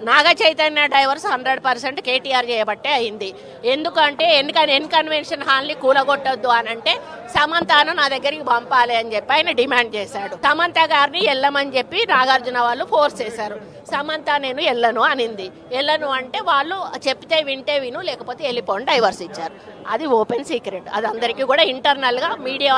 Naga Chaitanya divorce 100% KTR చేయబట్టే అయింది. ఎందుకంటే ఎన్కన్వెన్షన్ హాల్ని కూలగొట్టొద్దు అని అంటే సమంతను నా దగ్గరికి పంపాలి అని చెప్పి ఆయన డిమాండ్ చేశాడు. సమంత గారిని వెళ్ళమని చెప్పి నాగార్జున వాళ్ళు ఫోర్స్ చేశారు. సమంత నేను వెళ్ళను అనింది. వెళ్ళను అంటే వాళ్ళు చెప్తే వింటే విను, లేకపోతే వెళ్ళిపోండి డైవర్స్ ఇచ్చారు. అది ఓపెన్ సీక్రెట్. అది అందరికీ కూడా ఇంటర్నల్గా మీడియా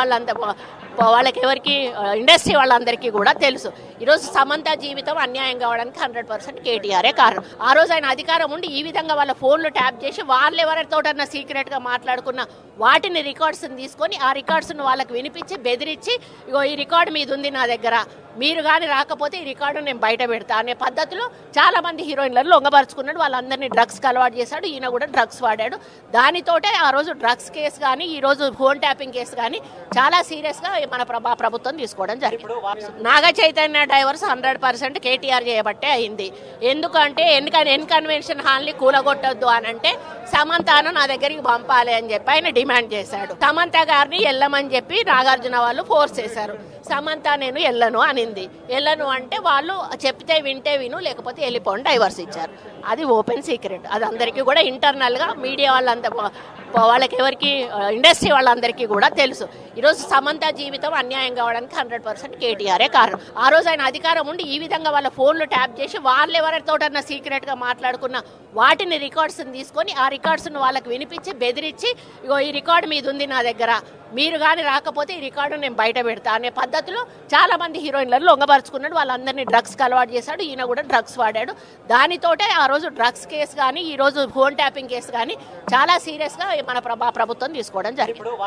వాళ్ళకి ఎవరికి ఇండస్ట్రీ వాళ్ళందరికీ కూడా తెలుసు. ఈరోజు సమంత జీవితం అన్యాయం కావడానికి 100% కేటీఆరే కారణం. ఆ రోజు ఆయన అధికారం ఉండి ఈ విధంగా వాళ్ళ ఫోన్లు ట్యాప్ చేసి వాళ్ళు ఎవరితోటన్నా సీక్రెట్గా మాట్లాడుకున్న వాటిని రికార్డ్స్ని తీసుకొని ఆ రికార్డ్స్ను వాళ్ళకి వినిపించి బెదిరించి, ఇగో ఈ రికార్డు మీద ఉంది నా దగ్గర, మీరు కానీ రాకపోతే ఈ రికార్డు నేను బయట పెడతా అనే పద్ధతిలో చాలా మంది హీరోయిన్లను లొంగపరుచుకున్నాడు. వాళ్ళందరినీ డ్రగ్స్కి అలవాటు చేశాడు. ఈయన కూడా డ్రగ్స్ వాడాడు. దానితోటే ఆ రోజు డ్రగ్స్ కేసు కానీ ఈ రోజు ఫోన్ ట్యాపింగ్ కేసు కానీ చాలా సీరియస్గా మన ప్రభుత్వం తీసుకోవడం జరిగింది. నాగ చైతన్య డైవర్స్ 100% కేటీఆర్ చేయబట్టే అయింది. ఎందుకంటే ఎన్కన్వెన్షన్ హాల్ని కూలగొట్టొద్దు అని అంటే సమంతను నా దగ్గరికి పంపాలి అని చెప్పి ఆయన డిమాండ్ చేశాడు. సమంత గారిని వెళ్ళమని చెప్పి నాగార్జున వాళ్ళు ఫోర్స్ చేశారు. సమంత నేను వెళ్ళను అనింది. వెళ్ళను అంటే వాళ్ళు చెప్తే వింటే విను, లేకపోతే వెళ్ళిపోండి డైవర్స్ ఇచ్చారు. అది ఓపెన్ సీక్రెట్. అది అందరికీ కూడా ఇంటర్నల్గా మీడియా వాళ్ళకి ఎవరికి ఇండస్ట్రీ వాళ్ళందరికీ కూడా తెలుసు. ఈరోజు సమంత జీవితం అన్యాయం కావడానికి 100% కేటీఆరే కారణం. ఆ రోజు ఆయన అధికారం ఉండి ఈ విధంగా వాళ్ళ ఫోన్లు ట్యాప్ చేసి వాళ్ళు ఎవరితోటన్నా సీక్రెట్గా మాట్లాడుకున్న వాటిని రికార్డ్స్ని తీసుకొని ఆ రికార్డ్స్ను వాళ్ళకి వినిపించి బెదిరించి, ఇగో ఈ రికార్డు మీద ఉంది నా దగ్గర, మీరు కానీ రాకపోతే ఈ రికార్డు నేను బయట పెడతా అనే పద్ధతిలో చాలా మంది హీరోయిన్లను లొంగపరుచుకున్నాడు. వాళ్ళందరినీ డ్రగ్స్కి అలవాటు చేశాడు. ఈయన కూడా డ్రగ్స్ వాడాడు. దానితోటే ఆ రోజు డ్రగ్స్ కేసు కానీ ఈ రోజు ఫోన్ ట్యాపింగ్ కేసు కానీ చాలా సీరియస్గా మన ప్రభుత్వం తీసుకోవడం జరిగింది.